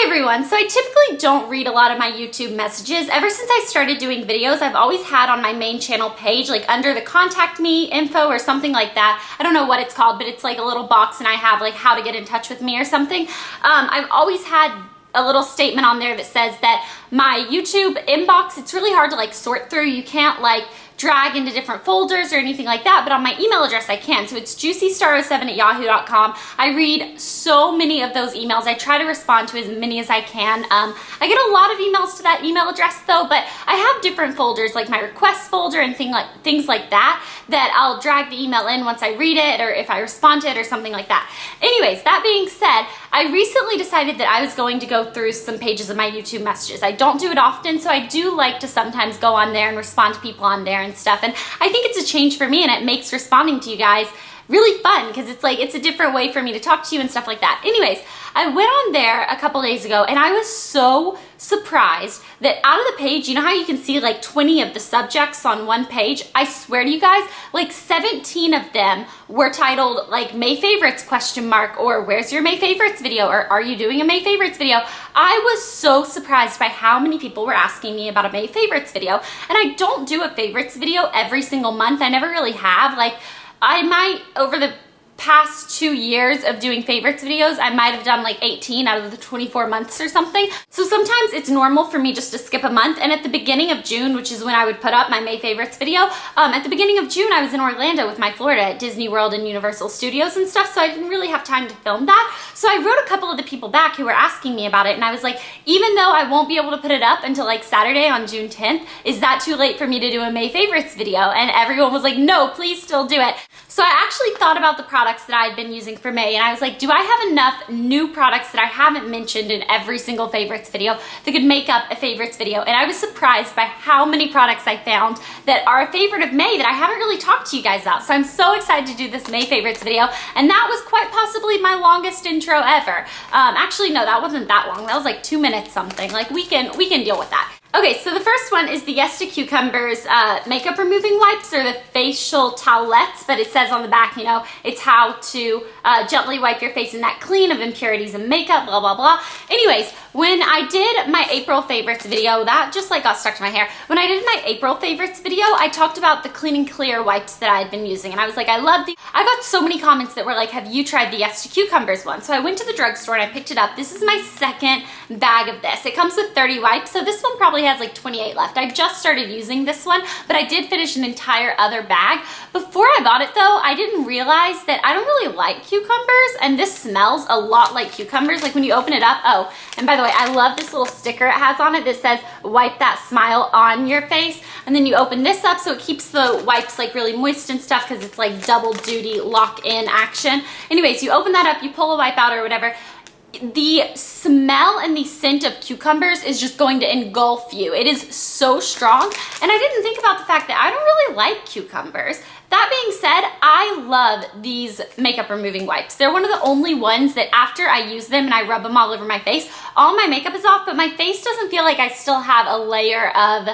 everyone. So I typically don't read a lot of my YouTube messages. Ever since I started doing videos, I've always had on my main channel page, like under the contact me info or something like that. I don't know what it's called, but it's like a little box and I have like how to get in touch with me or something. I've always had a little statement on there that says that my YouTube inbox, it's really hard to like sort through. You can't like drag into different folders or anything like that, but on my email address I can. So it's juicystar07@yahoo.com. I read so many of those emails. I try to respond to as many as I can. I get a lot of emails to that email address though, but I have different folders like my requests folder and things like that I'll drag the email in once I read it or if I respond to it or something like that. Anyways, that being said, I recently decided that I was going to go through some pages of my YouTube messages. I don't do it often, so I do like to sometimes go on there and respond to people on there and stuff. And I think it's a change for me and it makes responding to you guys really fun because it's like, it's a different way for me to talk to you and stuff like that. Anyways, I went on there a couple days ago and I was so surprised that out of the page, you know how you can see like 20 of the subjects on one page? I swear to you guys, like 17 of them were titled like May favorites ? Or where's your May favorites video? Or are you doing a May favorites video? I was so surprised by how many people were asking me about a May favorites video. And I don't do a favorites video every single month. I never really have. Like I might, over the past 2 years of doing favorites videos, I might have done like 18 out of the 24 months or something. So sometimes it's normal for me just to skip a month. And at the beginning of June, which is when I would put up my May favorites video, at the beginning of June, I was in Orlando with my Florida at Disney World and Universal Studios and stuff. So I didn't really have time to film that. So I wrote a couple of the people back who were asking me about it. And I was like, even though I won't be able to put it up until like Saturday on June 10th, is that too late for me to do a May favorites video? And everyone was like, no, please still do it. So I actually thought about the products that I'd been using for May and I was like, do I have enough new products that I haven't mentioned in every single favorites video that could make up a favorites video? And I was surprised by how many products I found that are a favorite of May that I haven't really talked to you guys about. So I'm so excited to do this May favorites video, and that was quite possibly my longest intro ever. Actually, no, that wasn't that long. That was like 2 minutes something. Like we can deal with that. Okay, so the first one is the Yes to Cucumbers makeup removing wipes, or the facial towelettes, but it says on the back, you know, it's how to gently wipe your face in that clean of impurities and makeup, blah, blah, blah. Anyways, when I did my April favorites video, that just like got stuck to my hair. When I did my April favorites video, I talked about the clean and clear wipes that I had been using, and I was like, I love these. I got so many comments that were like, have you tried the Yes to Cucumbers one? So I went to the drugstore and I picked it up. This is my second bag of this. It comes with 30 wipes, so this one probably has like 28 left. I just started using this one, but I did finish an entire other bag. Before I bought it though, I didn't realize that I don't really like cucumbers, and this smells a lot like cucumbers. Like when you open it up, oh, and by the way, I love this little sticker it has on it that says, wipe that smile on your face. And then you open this up so it keeps the wipes like really moist and stuff because it's like double duty lock-in action. Anyways, you open that up, you pull a wipe out or whatever. The smell and the scent of cucumbers is just going to engulf you. It is so strong. And I didn't think about the fact that I don't really like cucumbers. That being said, I love these makeup removing wipes. They're one of the only ones that after I use them and I rub them all over my face, all my makeup is off, but my face doesn't feel like I still have a layer of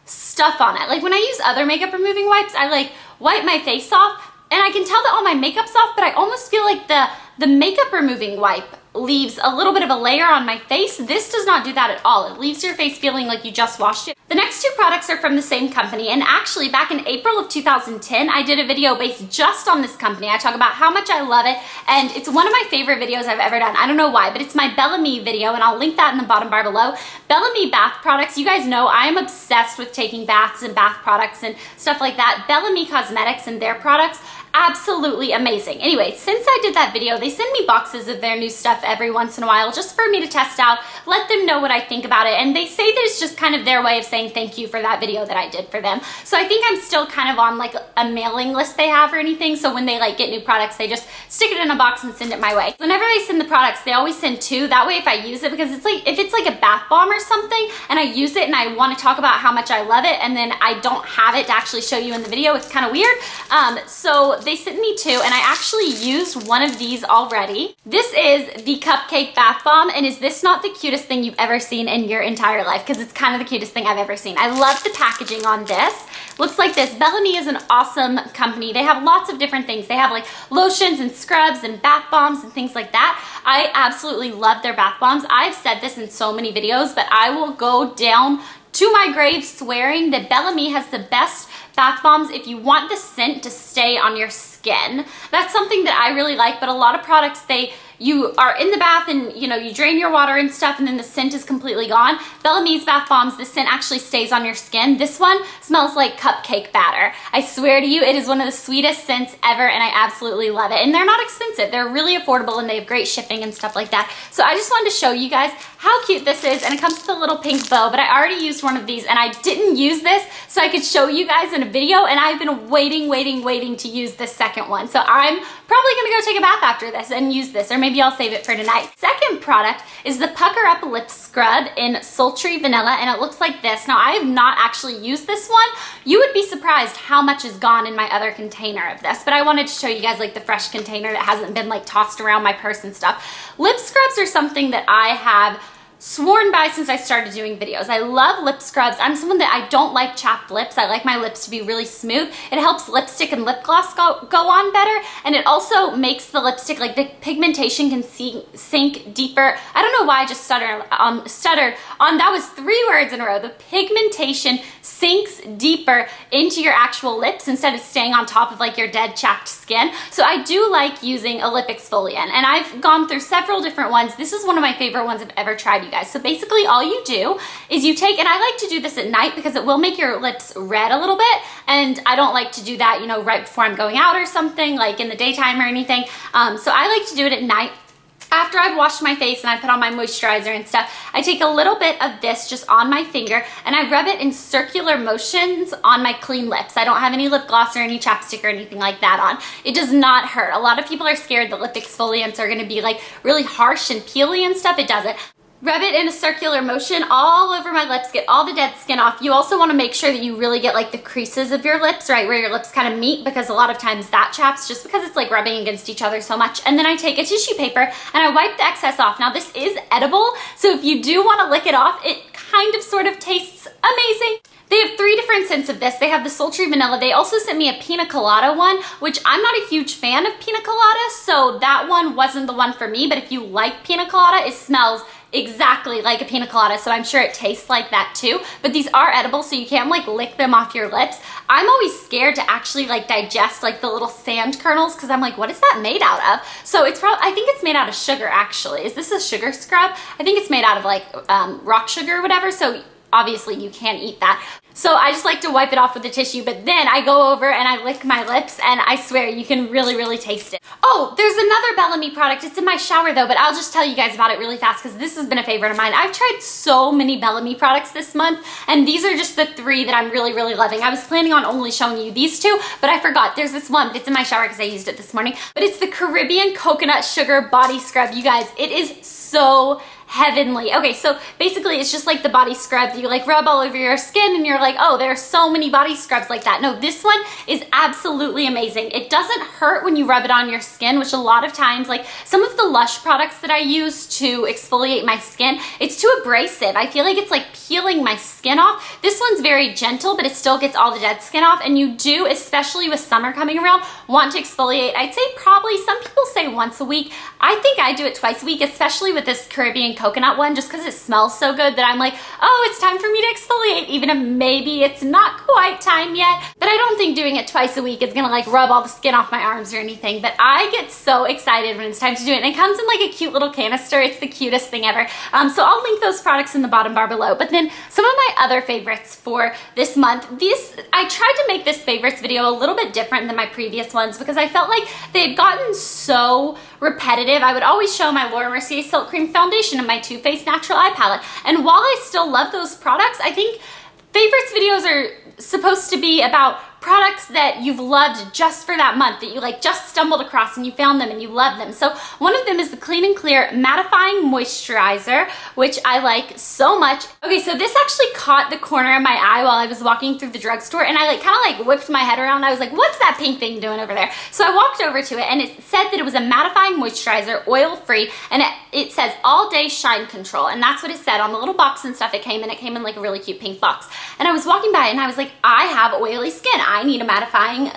stuff on it. Like when I use other makeup removing wipes, I like wipe my face off and I can tell that all my makeup's off, but I almost feel like the makeup removing wipe leaves a little bit of a layer on my face. This does not do that at all. It leaves your face feeling like you just washed it. The next two products are from the same company, and actually back in April of 2010, I did a video based just on this company. I talk about how much I love it, and it's one of my favorite videos I've ever done. I don't know why, but it's my Belle Ame video, and I'll link that in the bottom bar below. Belle Ame bath products, you guys know I am obsessed with taking baths and bath products and stuff like that. Belle Ame Cosmetics and their products, absolutely amazing. Anyway, since I did that video, they send me boxes of their new stuff every once in a while just for me to test out, let them know what I think about it, and they say that it's just kind of their way of saying thank you for that video that I did for them. So I think I'm still kind of on like a mailing list they have or anything, so when they like get new products, they just stick it in a box and send it my way. Whenever they send the products, they always send two. That way if I use it, because it's like, if it's like a bath bomb or something, and I use it and I want to talk about how much I love it, and then I don't have it to actually show you in the video, it's kind of weird. So they sent me two, and I actually used one of these already. This is the Cupcake Bath Bomb, and is this not the cutest thing you've ever seen in your entire life? Because it's kind of the cutest thing I've ever seen. I love the packaging on this. Looks like this. Belle Ame is an awesome company. They have lots of different things. They have like lotions and scrubs and bath bombs and things like that. I absolutely love their bath bombs. I've said this in so many videos, but I will go down to my grave swearing that Belle Ame has the best bath bombs if you want the scent to stay on your skin. That's something that I really like, but a lot of products, you are in the bath and you drain your water and stuff, and then the scent is completely gone. Belle Ame's bath bombs, the scent actually stays on your skin. This one smells like cupcake batter. I swear to you, it is one of the sweetest scents ever, and I absolutely love it. And they're not expensive. They're really affordable, and they have great shipping and stuff like that. So I just wanted to show you guys how cute this is, and it comes with a little pink bow, but I already used one of these, and I didn't use this so I could show you guys in a video, and I've been waiting to use this second one. So I'm probably gonna go take a bath after this and use this, or maybe I'll save it for tonight. Second product is the Pucker Up Lip Scrub in Sultry Vanilla, and it looks like this. Now, I have not actually used this one. You would be surprised how much is gone in my other container of this, but I wanted to show you guys like the fresh container that hasn't been like tossed around my purse and stuff. Lip scrubs are something that I have sworn by since I started doing videos. I love lip scrubs. I'm someone that I don't like chapped lips. I like my lips to be really smooth. It helps lipstick and lip gloss go on better, and it also makes the lipstick, like the pigmentation can sink deeper. I don't know why I just stuttered on, that was 3 words in a row. The pigmentation sinks deeper into your actual lips instead of staying on top of like your dead chapped skin. So I do like using a lip exfoliant, and I've gone through several different ones. This is one of my favorite ones I've ever tried, you guys. So basically all you do is you take, and I like to do this at night because it will make your lips red a little bit, and I don't like to do that, right before I'm going out or something, like in the daytime or anything. So I like to do it at night. After I've washed my face and I put on my moisturizer and stuff, I take a little bit of this just on my finger and I rub it in circular motions on my clean lips. I don't have any lip gloss or any chapstick or anything like that on. It does not hurt. A lot of people are scared that lip exfoliants are gonna be like really harsh and peely and stuff. It doesn't. Rub it in a circular motion all over my lips, get all the dead skin off. You also want to make sure that you really get like the creases of your lips, right, where your lips kind of meet, because a lot of times that chaps just because it's like rubbing against each other so much. And then I take a tissue paper and I wipe the excess off. Now this is edible, so if you do want to lick it off, it kind of sort of tastes amazing. They have 3 different scents of this. They have the Sultry Vanilla. They also sent me a Pina Colada one, which I'm not a huge fan of Pina Colada, so that one wasn't the one for me. But if you like Pina Colada, it smells exactly like a pina colada, so I'm sure it tastes like that too. But these are edible, so you can't like lick them off your lips. I'm always scared to actually like digest like the little sand kernels, because I'm like, what is that made out of? So it's probably, I think it's made out of sugar actually. Is this a sugar scrub? I think it's made out of like rock sugar or whatever, so obviously you can't eat that. So I just like to wipe it off with a tissue, but then I go over and I lick my lips, and I swear you can really, really taste it. Oh, there's another Belle Ame product. It's in my shower though, but I'll just tell you guys about it really fast because this has been a favorite of mine. I've tried so many Belle Ame products this month, and these are just the 3 that I'm really, really loving. I was planning on only showing you these 2, but I forgot. There's this one, but it's in my shower because I used it this morning. But it's the Caribbean Coconut Sugar Body Scrub. You guys, it is so heavenly. Okay, so basically it's just like the body scrub that you like rub all over your skin, and you're like, oh, there are so many body scrubs like that. No, this one is absolutely amazing. It doesn't hurt when you rub it on your skin, which a lot of times, like some of the Lush products that I use to exfoliate my skin, it's too abrasive. I feel like it's like peeling my skin off. This one's very gentle, but it still gets all the dead skin off, and you do, especially with summer coming around, want to exfoliate. I'd say probably, some people say once a week. I think I do it twice a week, especially with this Caribbean coconut one, just because it smells so good that I'm like, oh, it's time for me to exfoliate, even if maybe it's not quite time yet. But I don't think doing it twice a week is gonna like rub all the skin off my arms or anything, but I get so excited when it's time to do it. And it comes in like a cute little canister. It's the cutest thing ever. So I'll link those products in the bottom bar below. But then some of my other favorites for this month, I tried to make this favorites video a little bit different than my previous ones because I felt like they had gotten so repetitive. I would always show my Laura Mercier Silk Cream Foundation and my Too Faced Natural Eye Palette. And while I still love those products, I think favorites videos are supposed to be about products that you've loved just for that month, that you like just stumbled across and you found them and you love them. So one of them is the Clean and Clear Mattifying Moisturizer, which I like so much. Okay, so this actually caught the corner of my eye while I was walking through the drugstore, and I like kind of like whipped my head around. I was like, what's that pink thing doing over there? So I walked over to it, and it said that it was a mattifying moisturizer, oil-free, and it says all day shine control, and that's what it said on the little box and stuff it came in. It came in like a really cute pink box, and I was walking by and I was like, I have oily skin, I need a mattifying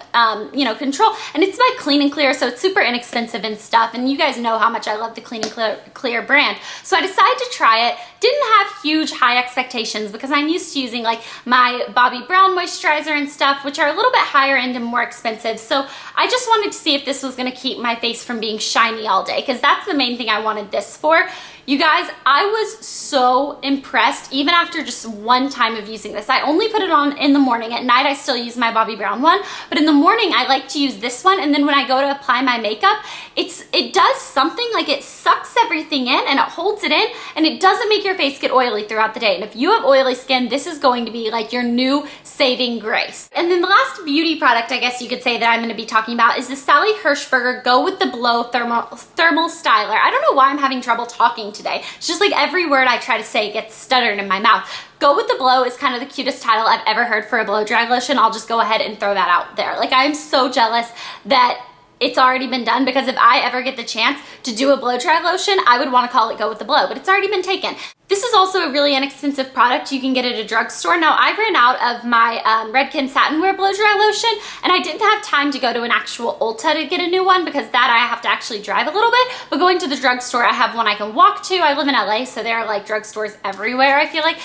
control, and it's by Clean and Clear, so it's super inexpensive and stuff, and you guys know how much I love the Clean and Clear brand. So I decided to try it. Didn't have huge high expectations because I'm used to using like my Bobbi Brown moisturizer and stuff, which are a little bit higher end and more expensive. So I just wanted to see if this was going to keep my face from being shiny all day, because that's the main thing I wanted this for. You guys, I was so impressed even after just one time of using this. I only put it on in the morning. At night, I still use my Bobbi Brown one, but in the morning, I like to use this one, and then when I go to apply my makeup, it does something, like it sucks everything in and it holds it in, and it doesn't make your face get oily throughout the day. And if you have oily skin, this is going to be like your new saving grace. And then the last beauty product, I guess you could say, that I'm going to be talking about is the Sally Hershberger Go With The Blow Thermal Styler. I don't know why I'm having trouble talking today. It's just like every word I try to say gets stuttered in my mouth. Go With The Blow is kind of the cutest title I've ever heard for a blow dry lotion. I'll just go ahead and throw that out there. Like, I'm so jealous that it's already been done, because if I ever get the chance to do a blow dry lotion, I would want to call it Go With The Blow, but it's already been taken. This is also a really inexpensive product. You can get it at a drugstore. Now, I ran out of my Redken Satin Wear Blow Dry Lotion, and I didn't have time to go to an actual Ulta to get a new one, because that I have to actually drive a little bit. But going to the drugstore, I have one I can walk to. I live in LA, so there are like drugstores everywhere, I feel like.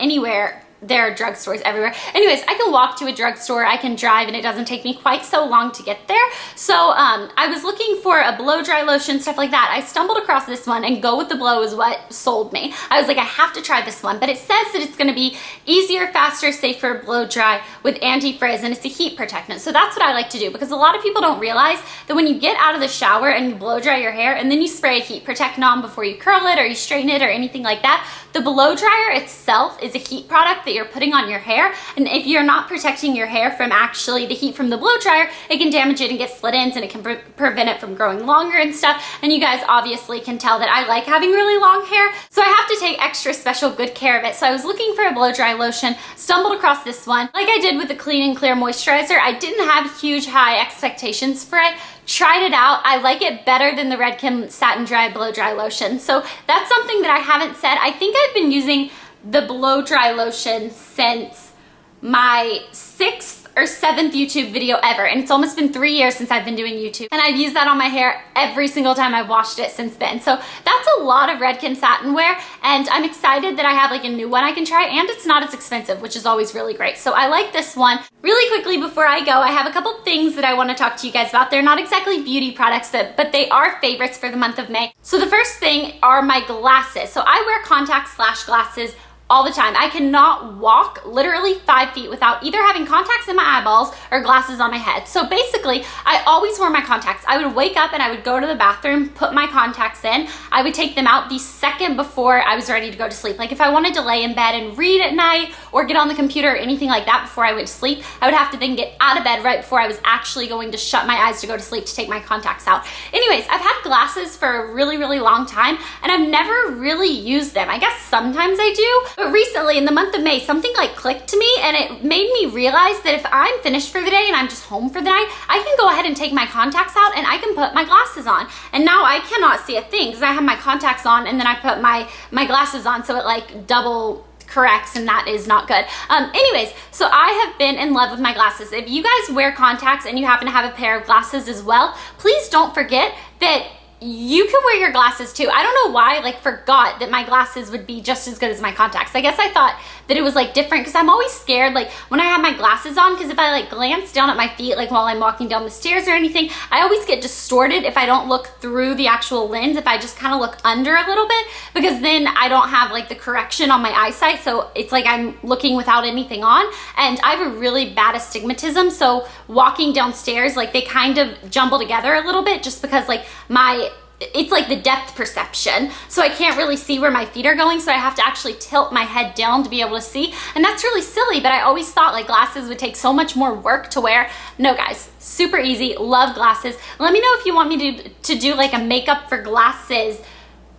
Anywhere there are drugstores everywhere. Anyways, I can walk to a drugstore, I can drive, and it doesn't take me quite so long to get there. So I was looking for a blow dry lotion, stuff like that. I stumbled across this one, and Go With The Blow is what sold me. I was like, I have to try this one, but it says that it's gonna be easier, faster, safer blow dry with anti-frizz, and it's a heat protectant. So that's what I like to do, because a lot of people don't realize that when you get out of the shower and you blow dry your hair and then you spray a heat protectant on before you curl it or you straighten it or anything like that, the blow dryer itself is a heat product that you're putting on your hair, and if you're not protecting your hair from actually the heat from the blow dryer, it can damage it and get split ends, and it can prevent it from growing longer and stuff. And you guys obviously can tell that I like having really long hair, so I have to take extra special good care of it. So I was looking for a blow dry lotion, stumbled across this one. Like I did with the Clean and Clear moisturizer, I didn't have huge high expectations for it. Tried it out. I like it better than the Redken Satin Dry Blow Dry Lotion. So that's something that I haven't said. I think I've been using the blow dry lotion since my 6th or 7th YouTube video ever, and it's almost been 3 years since I've been doing YouTube, and I've used that on my hair every single time I've washed it since then. So that's a lot of Redken satin wear, and I'm excited that I have like a new one I can try, and it's not as expensive, which is always really great. So I like this one. Really quickly before I go, I have a couple things that I want to talk to you guys about. They're not exactly beauty products, but they are favorites for the month of May. So the first thing are my glasses. So I wear contacts/glasses all the time. I cannot walk literally 5 feet without either having contacts in my eyeballs or glasses on my head. So basically, I always wore my contacts. I would wake up and I would go to the bathroom, put my contacts in. I would take them out the second before I was ready to go to sleep. Like if I wanted to lay in bed and read at night or get on the computer or anything like that before I went to sleep, I would have to then get out of bed right before I was actually going to shut my eyes to go to sleep to take my contacts out. Anyways, I've had glasses for a really, really long time, and I've never really used them. I guess sometimes I do. But recently, in the month of May, something like clicked to me, and it made me realize that if I'm finished for the day and I'm just home for the night, I can go ahead and take my contacts out and I can put my glasses on. And now I cannot see a thing because I have my contacts on and then I put my glasses on, so it like double corrects, and that is not good. Anyways, so I have been in love with my glasses. If you guys wear contacts and you happen to have a pair of glasses as well, please don't forget that you can wear your glasses too. I don't know why I like forgot that my glasses would be just as good as my contacts. I guess I thought that it was like different because I'm always scared like when I have my glasses on, because if I like glance down at my feet like while I'm walking down the stairs or anything, I always get distorted if I don't look through the actual lens, if I just kind of look under a little bit, because then I don't have like the correction on my eyesight, so it's like I'm looking without anything on. And I have a really bad astigmatism, so walking downstairs, like they kind of jumble together a little bit just because like my it's like the depth perception. So I can't really see where my feet are going. So I have to actually tilt my head down to be able to see. And that's really silly, but I always thought like glasses would take so much more work to wear. No guys, super easy, love glasses. Let me know if you want me to do like a makeup for glasses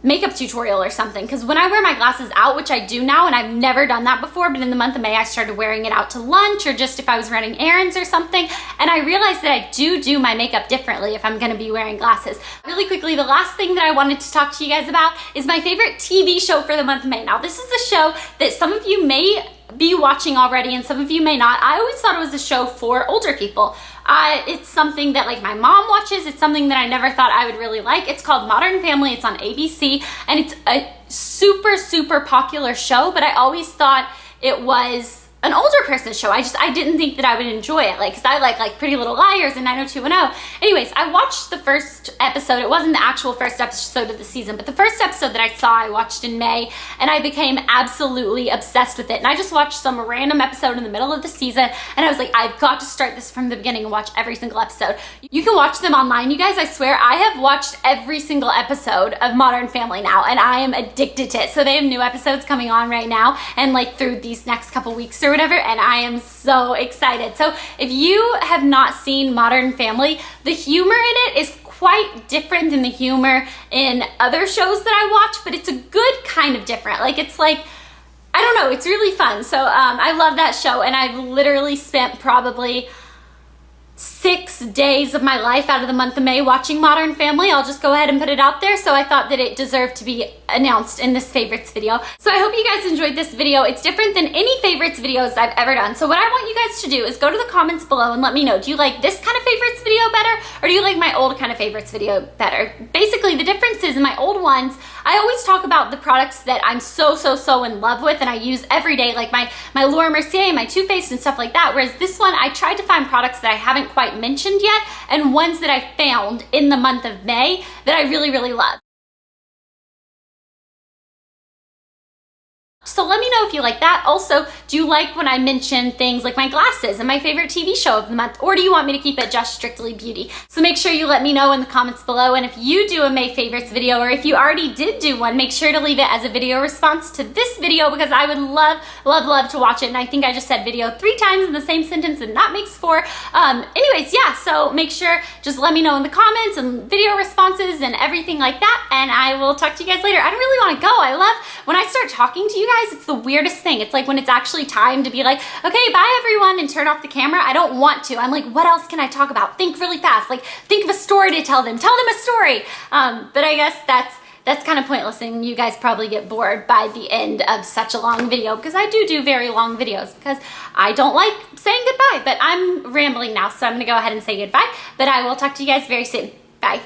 makeup tutorial or something, because when I wear my glasses out, which I do now, and I've never done that before, but in the month of May I started wearing it out to lunch or just if I was running errands or something, and I realized that I do my makeup differently if I'm going to be wearing glasses. Really quickly, the last thing that I wanted to talk to you guys about is my favorite TV show for the month of May. Now this is a show that some of you may be watching already and some of you may not. I always thought it was a show for older people. It's something that like my mom watches. It's something that I never thought I would really like. It's called Modern Family. It's on ABC and it's a super popular show, but I always thought it was an older person's show. I didn't think that I would enjoy it, like, cause I like Pretty Little Liars and 90210. Anyways, I watched the first episode. It wasn't the actual first episode of the season, but the first episode that I saw, I watched in May, and I became absolutely obsessed with it. And I just watched some random episode in the middle of the season, and I was like, I've got to start this from the beginning and watch every single episode. You can watch them online, you guys. I swear, I have watched every single episode of Modern Family now, and I am addicted to it. So they have new episodes coming on right now, and like through these next couple weeks or whatever, and I am so excited. So if you have not seen Modern Family, the humor in it is quite different than the humor in other shows that I watch, but it's a good kind of different. Like, it's like, I don't know, it's really fun. So I love that show, and I've literally spent probably 6 days of my life out of the month of May watching Modern Family. I'll just go ahead and put it out there. So I thought that it deserved to be announced in this favorites video. So I hope you guys enjoyed this video. It's different than any favorites videos I've ever done. So what I want you guys to do is go to the comments below and let me know, do you like this kind of favorites video better, or do you like my old kind of favorites video better? Basically, the difference is in my old ones, I always talk about the products that I'm so in love with and I use every day, like my Laura Mercier, my Too Faced and stuff like that. Whereas this one, I tried to find products that I haven't quite mentioned yet and ones that I found in the month of May that I really love. So let me know if you like that. Also, do you like when I mention things like my glasses and my favorite TV show of the month, or do you want me to keep it just strictly beauty? So make sure you let me know in the comments below, and if you do a May favorites video, or if you already did do one, make sure to leave it as a video response to this video, because I would love to watch it. And I think I just said video 3 times in the same sentence, and that makes 4. Anyways, yeah, so make sure, just let me know in the comments and video responses and everything like that, and I will talk to you guys later. I don't really want to go. I love when I start talking to you guys. It's the weirdest thing. It's like when it's actually time to be like, okay, bye everyone, and turn off the camera. I don't want to. I'm like, what else can I talk about? Think really fast. Like, think of a story to tell them. Tell them a story. But I guess that's kind of pointless, and you guys probably get bored by the end of such a long video, because I do very long videos because I don't like saying goodbye. But I'm rambling now, so I'm gonna go ahead and say goodbye. But I will talk to you guys very soon. Bye.